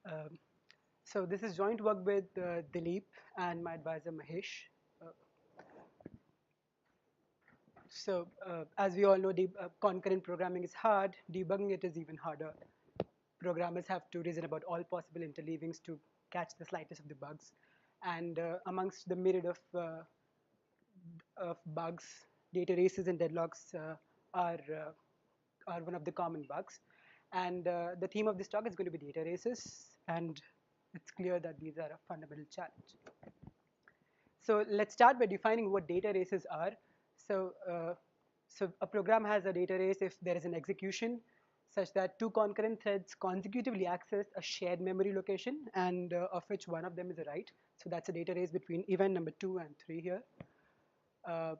Um, so this is joint work with Dileep and my advisor Mahesh. Uh, as we all know, concurrent programming is hard. Debugging it is even harder. Programmers have to reason about all possible interleavings to catch the slightest of the bugs. And amongst the myriad of bugs, data races and deadlocks are one of the common bugs. And the theme of this talk is going to be data races, and it's clear that these are a fundamental challenge. So let's start by defining what data races are. So, so a program has a data race if there is an execution such that two concurrent threads consecutively access a shared memory location, and of which one of them is a write. So that's a data race between event number 2 and 3 here. Uh,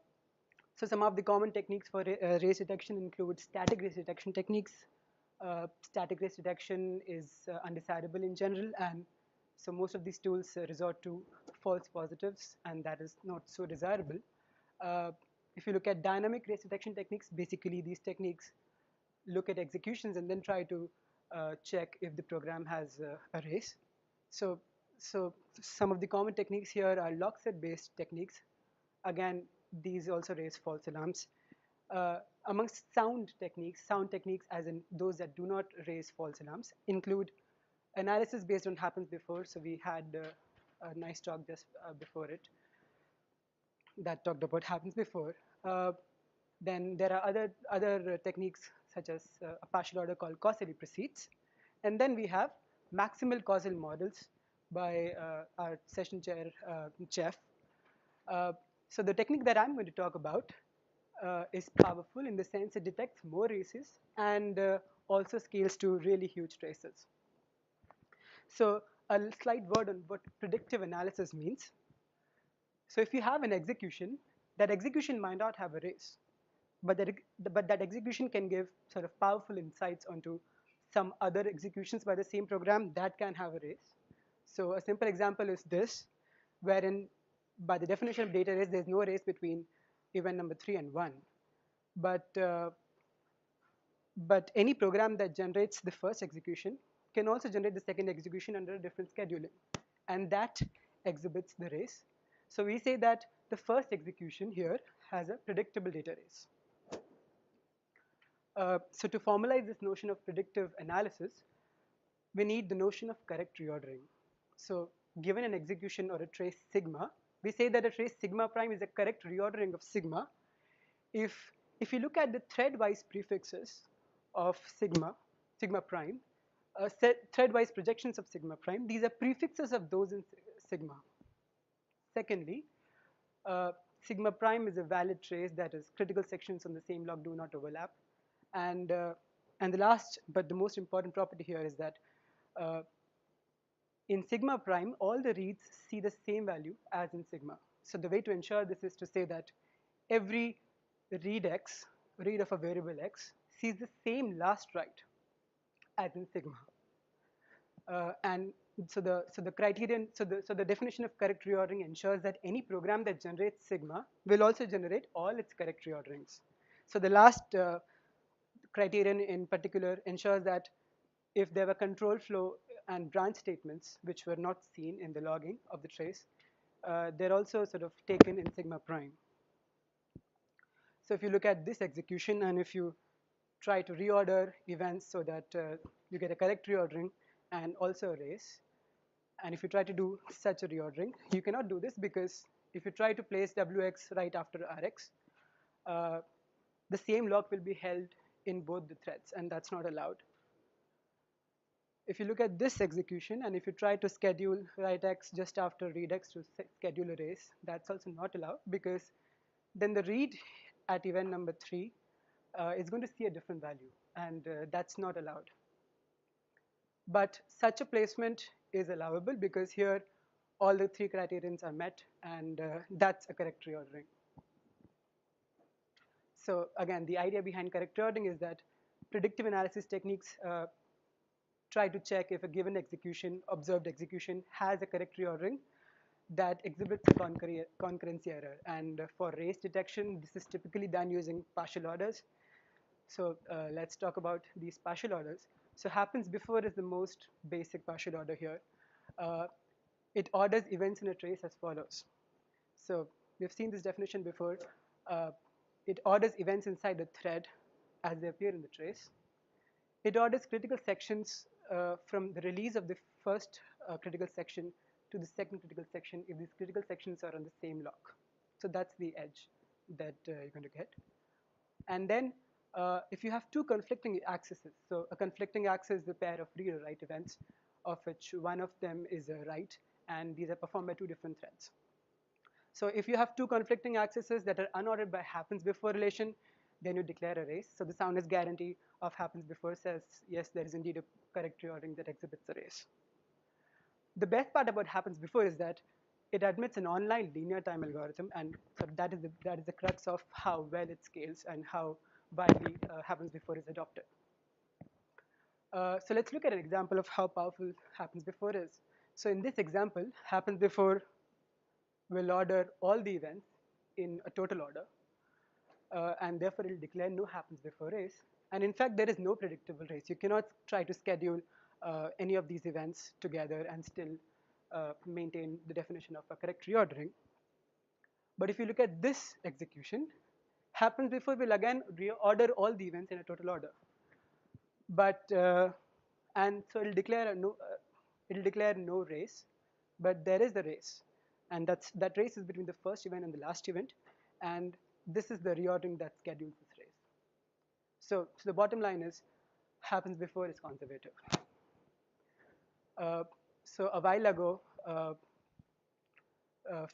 so some of the common techniques for race detection include static race detection techniques. Static race detection is undecidable in general, and so most of these tools resort to false positives, and that is not so desirable. Uh, if you look at dynamic race detection techniques, basically these techniques look at executions and then try to check if the program has a race. So, so some of the common techniques here are lock set based techniques. Again, these also raise false alarms. Amongst sound techniques as in those that do not raise false alarms include analysis based on happens before. So we had a nice talk just before it that talked about happens before. Then there are other techniques such as a partial order called Causally precedes. And then we have maximal causal models by our session chair, Jeff. Uh, so the technique that I'm going to talk about is powerful in the sense it detects more races and also scales to really huge traces. So a slight word on what predictive analysis means. So if you have an execution, that execution might not have a race, but that execution can give sort of powerful insights onto some other executions by the same program that can have a race. So a simple example is this, wherein by the definition of data race, there's no race between event number 3 and 1. But, uh, but any program that generates the first execution can also generate the second execution under a different scheduling. And that exhibits the race. So we say that the first execution here has a predictable data race. So to formalize this notion of predictive analysis, we need the notion of correct reordering. So given an execution or a trace sigma, we say that a trace sigma prime is a correct reordering of sigma if you look at the thread-wise prefixes of sigma prime, thread-wise projections of sigma prime, these are prefixes of those in sigma. Secondly, uh, sigma prime is a valid trace, that is critical sections on the same log do not overlap. And, uh, and the last but the most important property here is that uh, in sigma prime, all the reads see the same value as in sigma. So the way to ensure this is to say that every read of a variable x, sees the same last write as in sigma. And so the criterion, so the definition of correct reordering ensures that any program that generates sigma will also generate all its correct reorderings. So the last criterion in particular ensures that if there were control flow and branch statements which were not seen in the logging of the trace, they're also sort of taken in sigma prime. So if you look at this execution and if you try to reorder events so that you get a correct reordering and also a race, and if you try to do such a reordering, you cannot do this because if you try to place wx right after rx, uh, the same lock will be held in both the threads, and that's not allowed. If you look at this execution and if you try to schedule write x just after read x to schedule a race, that's also not allowed because then the read at event number 3 is going to see a different value, and that's not allowed. But such a placement is allowable because here all the 3 criterions are met, and that's a correct reordering. So again, the idea behind correct reordering is that predictive analysis techniques try to check if a given execution, observed execution, has a correct reordering that exhibits a concurrency error. And for race detection, this is typically done using partial orders. So let's talk about these partial orders. So happens before is the most basic partial order here. Uh, it orders events in a trace as follows. So we've seen this definition before. Uh, it orders events inside the thread as they appear in the trace. It orders critical sections from the release of the first critical section to the second critical section if these critical sections are on the same lock. So that's the edge that you're going to get. And then if you have two conflicting axes, so a conflicting axis is a pair of read or write events, of which one of them is a write, and these are performed by two different threads. So if you have two conflicting axes that are unordered by happens before relation, then you declare a race. So the soundness guarantee of happens before says, yes, there is indeed a correct reordering that exhibits a race. The best part about happens before is that it admits an online linear time algorithm, and so that is the crux of how well it scales and how widely happens before is adopted. So let's look at an example of how powerful happens before is. So in this example, happens before will order all the events in a total order, and therefore it will declare no happens before race. And in fact, there is no predictable race. You cannot try to schedule any of these events together and still maintain the definition of a correct reordering. But if you look at this execution, happens before will again reorder all the events in a total order. But and so it'll declare no race, but there is a race, and that race is between the first event and the last event, and this is the reordering that schedules this race. So the bottom line is happens before is conservative. So a while ago,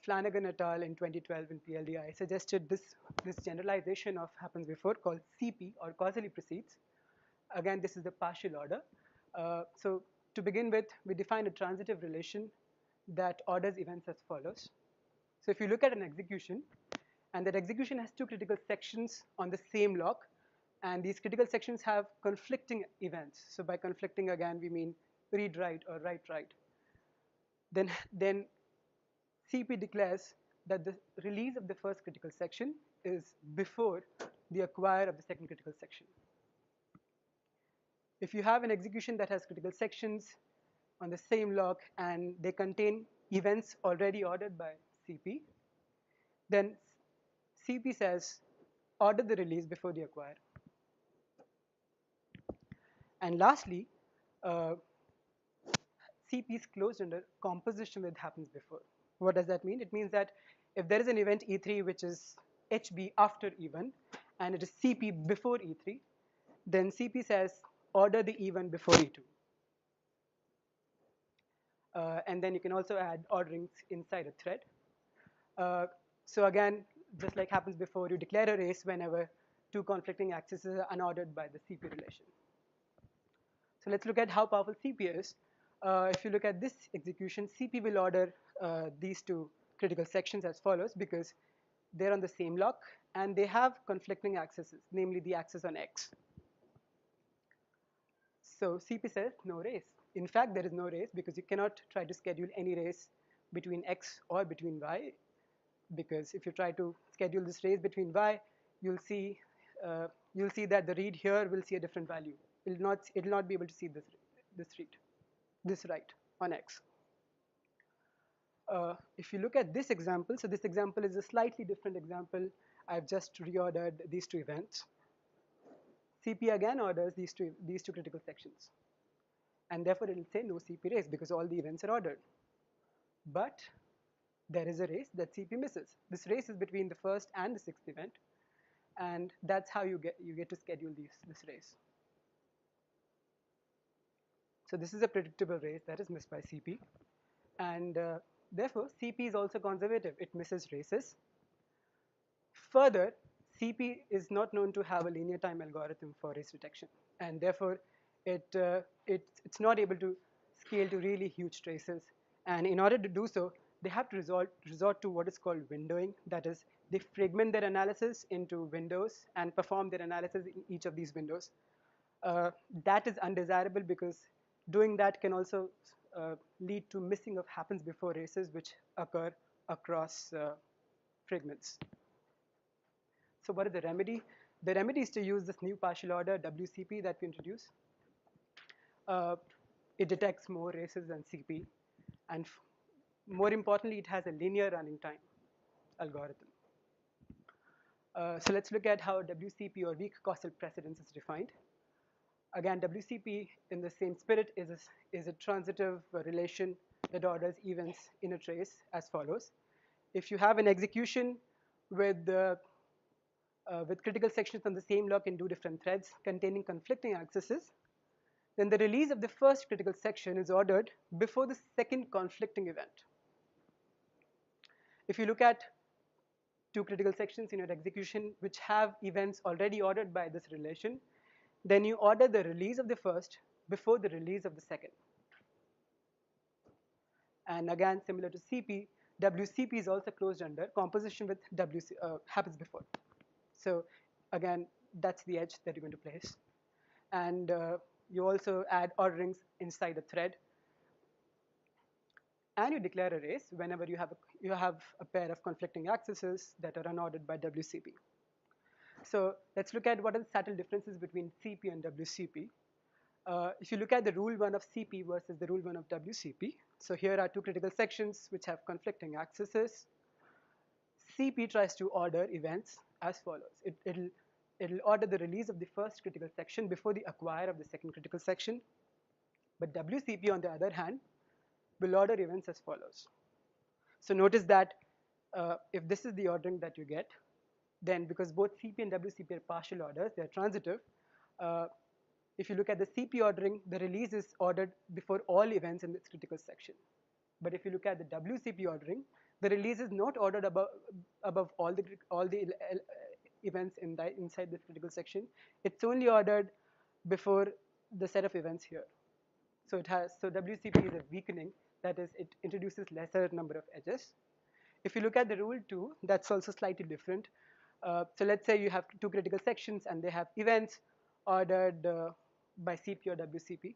Flanagan et al. In 2012 in PLDI suggested this generalization of happens before called CP, or causally precedes. Again, this is the partial order. So to begin with, we define a transitive relation that orders events as follows. So if you look at an execution, and that execution has two critical sections on the same lock, and these critical sections have conflicting events. So by conflicting, again, we mean read write or write write. Then CP declares that the release of the first critical section is before the acquire of the second critical section. If you have an execution that has critical sections on the same lock and they contain events already ordered by CP, then CP says order the release before the acquire. And lastly, CP is closed under composition with happens before. What does that mean? It means that if there is an event E3 which is HB after E1 and it is CP before E3, then CP says order the E1 before E2. And then you can also add orderings inside a thread. So again, just like happens before, you declare a race whenever two conflicting axes are unordered by the CP relation. So let's look at how powerful CP is. If you look at this execution, CP will order these two critical sections as follows because they're on the same lock and they have conflicting axes, namely the axis on X. So CP says no race. In fact, there is no race because you cannot try to schedule any race between X or between Y, because if you try to schedule this race between Y, you'll see that the read here will see a different value. It'll not be able to see this write on X. If you look at this example, so this example is a slightly different example. I've just reordered these two events. CP again orders these two critical sections, and therefore it will say no CP race because all the events are ordered. But there is a race that CP misses. This race is between the first and the sixth event, and that's how you get to schedule this race. So this is a predictable race that is missed by CP, and therefore CP is also conservative. It misses races. Further, CP is not known to have a linear time algorithm for race detection, and therefore it's not able to scale to really huge traces. And in order to do so, they have to resort to what is called windowing. That is, they fragment their analysis into windows and perform their analysis in each of these windows. That is undesirable because doing that can also lead to missing of happens before races which occur across fragments. So what is the remedy? The remedy is to use this new partial order WCP that we introduced. Uh, it detects more races than CP, and more importantly, it has a linear running time algorithm. So let's look at how WCP, or weak causal precedence, is defined. Again, WCP, in the same spirit, is a transitive relation that orders events in a trace as follows. If you have an execution with critical sections on the same lock in two different threads containing conflicting accesses, then the release of the first critical section is ordered before the second conflicting event. If you look at two critical sections in your execution which have events already ordered by this relation, then you order the release of the first before the release of the second. And again, similar to CP, WCP is also closed under composition with WC happens before. So again, that's the edge that you're going to place. And you also add orderings inside a thread. And you declare a race whenever you have a pair of conflicting accesses that are unordered by WCP. So let's look at what are the subtle differences between CP and WCP. If you look at the rule 1 of CP versus the rule 1 of WCP, so here are two critical sections which have conflicting accesses. CP tries to order events as follows. It'll order the release of the first critical section before the acquire of the second critical section. But WCP, on the other hand, will order events as follows. So notice that if this is the ordering that you get, then because both CP and WCP are partial orders, they're transitive. If you look at the CP ordering, the release is ordered before all events in this critical section. But if you look at the WCP ordering, the release is not ordered above all the events inside this critical section. It's only ordered before the set of events here. So WCP is a weakening, that is, it introduces lesser number of edges. If you look at the rule 2, that's also slightly different. So let's say you have two critical sections and they have events ordered by CP or WCP.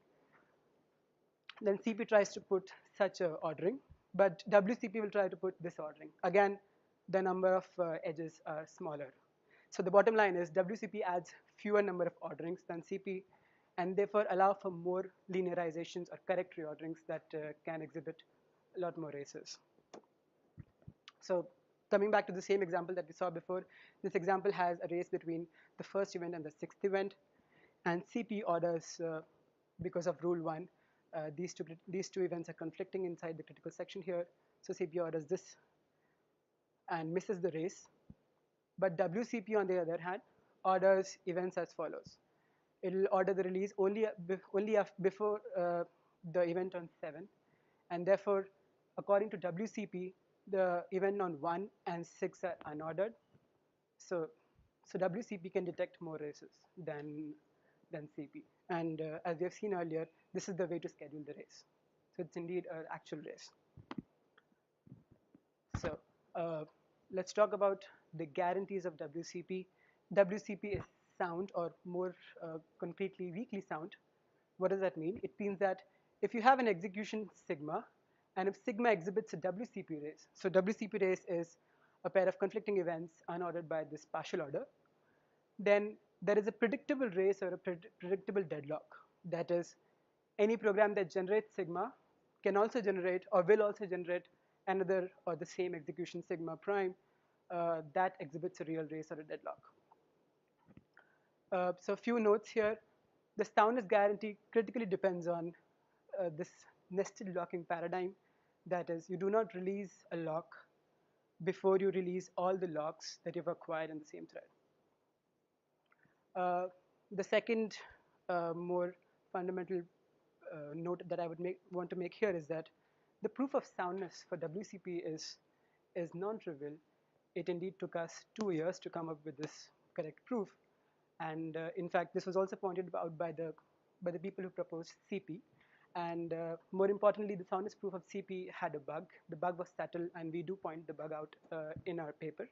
Then CP tries to put such a ordering, but WCP will try to put this ordering. Again, the number of edges are smaller. So the bottom line is WCP adds fewer number of orderings than CP, and therefore allow for more linearizations or correct reorderings that can exhibit a lot more races. So coming back to the same example that we saw before, this example has a race between the first event and the sixth event, and CP orders, because of rule 1, these two events are conflicting inside the critical section here, so CP orders this and misses the race. But WCP, on the other hand, orders events as follows. It will order the release only before the event on 7, and therefore, according to WCP, the event on 1 and 6 are unordered. So WCP can detect more races than CP. And as we have seen earlier, this is the way to schedule the race. So it's indeed an actual race. So let's talk about the guarantees of WCP. WCP is sound, or more concretely, weakly sound. What does that mean? It means that if you have an execution sigma, and if sigma exhibits a WCP race, so WCP race is a pair of conflicting events unordered by this partial order, then there is a predictable race or a predictable deadlock. That is, any program that generates sigma can also generate or will also generate another or the same execution sigma prime that exhibits a real race or a deadlock. So a few notes here. The soundness guarantee critically depends on this nested locking paradigm. That is, you do not release a lock before you release all the locks that you've acquired in the same thread. The second more fundamental note that I would want to make here is that the proof of soundness for WCP is non-trivial. It indeed took us 2 years to come up with this correct proof, and in fact, this was also pointed out by the people who proposed CP. And more importantly, the soundness proof of CP had a bug. The bug was subtle, and we do point the bug out in our paper.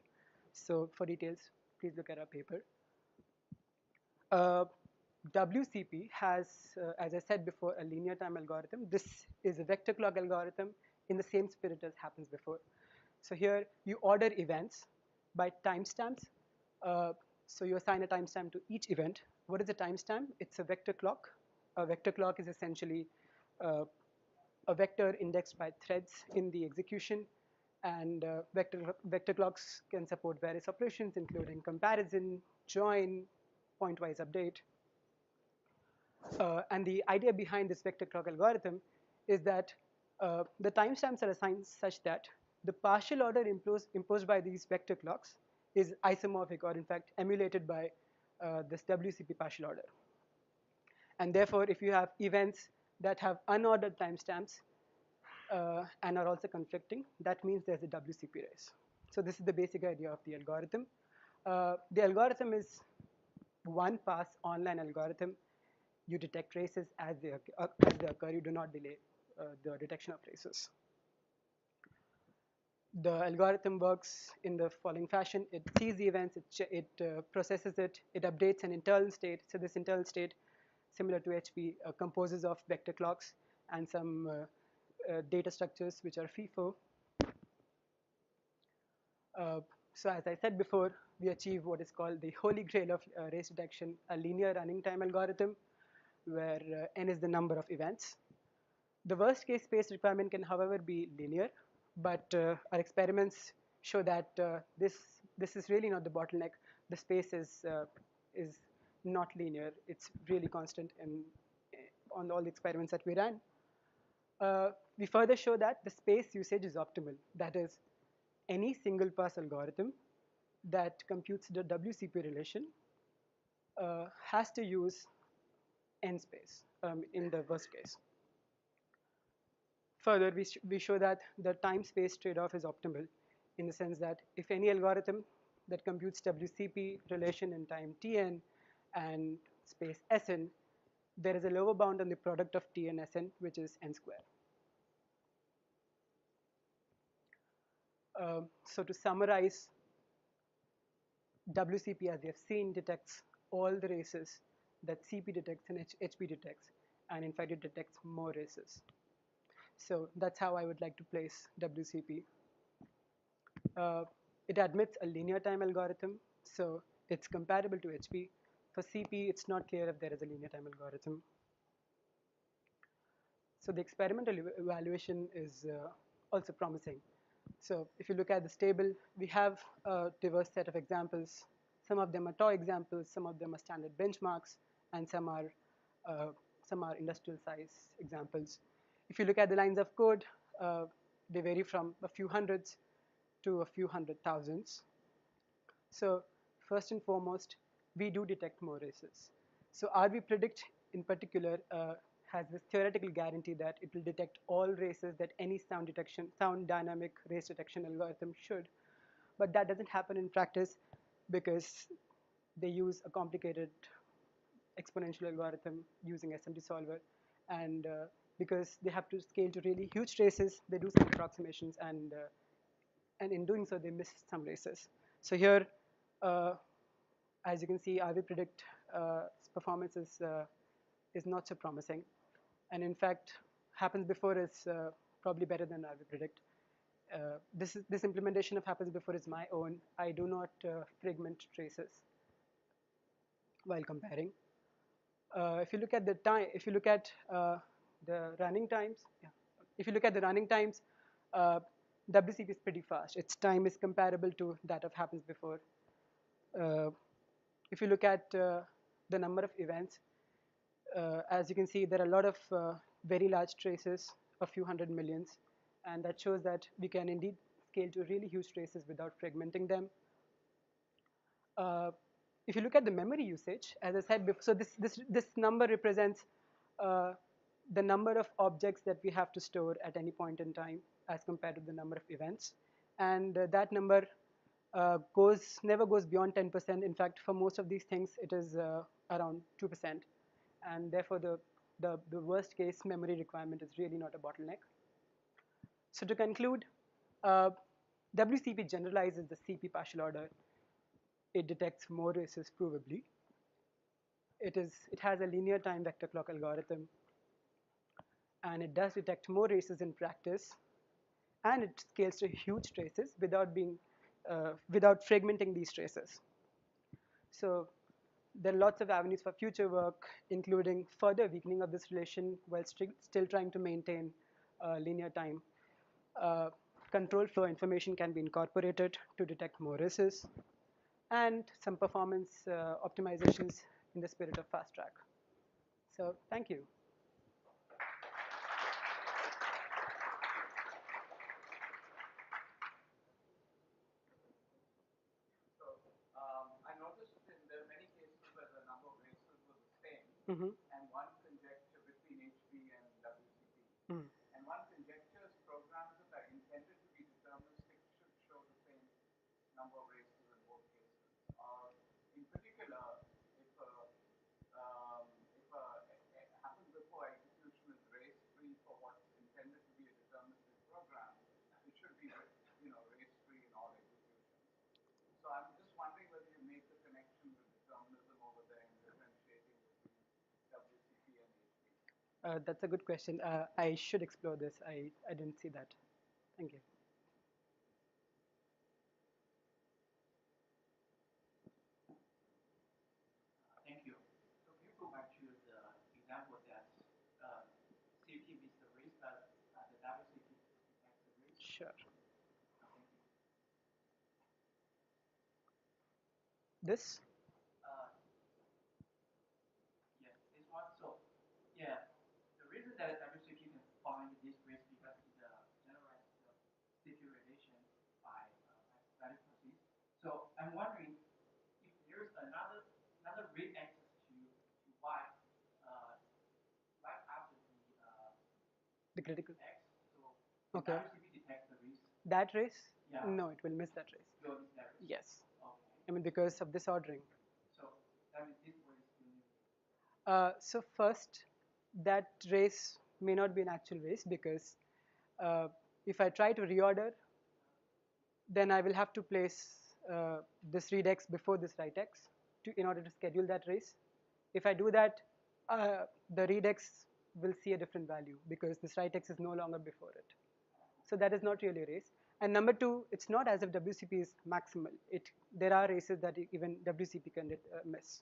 So for details, please look at our paper. WCP has, as I said before, a linear time algorithm. This is a vector clock algorithm in the same spirit as happens before. So here you order events by timestamps. So you assign a timestamp to each event. What is a timestamp? It's a vector clock a vector clock is essentially uh, a vector indexed by threads in the execution, and vector clocks can support various operations, including comparison, join, pointwise update. And the idea behind this vector clock algorithm is that the timestamps are assigned such that the partial order imposed by these vector clocks is isomorphic, or in fact emulated by this WCP partial order. And therefore, if you have events that have unordered timestamps and are also conflicting, that means there's a WCP race. So this is the basic idea of the algorithm. The algorithm is one pass online algorithm. You detect races as they occur. You do not delay the detection of races. The algorithm works in the following fashion. It sees the events, it processes it, it updates an internal state. So this internal state, similar to HP, composes of vector clocks and some data structures which are FIFO. So as I said before, we achieve what is called the holy grail of race detection, a linear running time algorithm where n is the number of events. The worst case space requirement can, however, be linear, but our experiments show that this is really not the bottleneck. The space is not linear. It's really constant on all the experiments that we ran. We further show that the space usage is optimal. That is, any single pass algorithm that computes the WCP relation has to use n space in the worst case. Further, we show that the time-space trade-off is optimal in the sense that if any algorithm that computes WCP relation in time Tn and space Sn, there is a lower bound on the product of T and Sn, which is n square. So to summarize, WCP, as we have seen, detects all the races that CP detects and HP detects, and in fact it detects more races. So that's how I would like to place WCP. It admits a linear time algorithm, so it's comparable to HP. For CP, it's not clear if there is a linear time algorithm. So the experimental evaluation is also promising. So if you look at this table, we have a diverse set of examples. Some of them are toy examples, some of them are standard benchmarks, and some are industrial size examples. If you look at the lines of code, they vary from a few hundreds to a few hundred thousands. So first and foremost, we do detect more races. So RV Predict in particular has this theoretical guarantee that it will detect all races that any sound dynamic race detection algorithm should. But that doesn't happen in practice because they use a complicated exponential algorithm using SMT solver, and because they have to scale to really huge races, they do some approximations, and in doing so, they miss some races. So here, as you can see, RV Predict performance is not so promising, and in fact, happens before is probably better than RV Predict. This implementation of happens before is my own. I do not fragment traces while comparing. If you look at the time, if you look at the running times, yeah. If you look at the running times, WCP is pretty fast. Its time is comparable to that of happens before. If you look at the number of events, as you can see, there are a lot of very large traces, a few hundred millions, and that shows that we can indeed scale to really huge traces without fragmenting them. If you look at the memory usage, as I said before, so this number represents the number of objects that we have to store at any point in time as compared to the number of events, and that number never goes beyond 10%. In fact, for most of these things, it is around 2%, and therefore the worst case memory requirement is really not a bottleneck. So to conclude, WCP generalizes the CP partial order. It detects more races provably. It has a linear time vector clock algorithm, and it does detect more races in practice, and it scales to huge traces without fragmenting these traces. So There are lots of avenues for future work, including further weakening of this relation while still trying to maintain linear time. Uh, Control flow information can be incorporated to detect more races, and some performance optimizations in the spirit of fast track. So thank you. I noticed there are many cases where the number of races were the same, Mm-hmm. and one conjecture between HB and WCP. Mm. And one conjectures programs that are intended to be deterministic should show the same number of races in both cases. Or in particular, if it happens before execution is race free for what's intended to be a deterministic program, it should be race free in all executions. So I'm just wondering whether you make the connection with determinism over there and differentiating between WCP and HB. That's a good question. I should explore this. I didn't see that. Thank you. Thank you. So can you go back to the example that CP means the race, but the WCP detects the race? Sure. Thank you. This? Uh, yes, this one. So, yeah, the reason that WCP can find this race because it generates the CP relation by the proceeds. So I'm wondering if there is another read access to Y right after The critical. X. So Okay. WCP detects the race. That race? Yeah. No, it will miss that race. Will miss that race. Yes. Okay. I mean, because of this ordering. So that means this way is unique. So first, that race may not be an actual race because if I try to reorder, then I will have to place this read x before this write x in order to schedule that race. If I do that, the read x will see a different value because this write x is no longer before it. So that is not really a race. And number two, it's not as if WCP is maximal. There are races that even WCP can miss.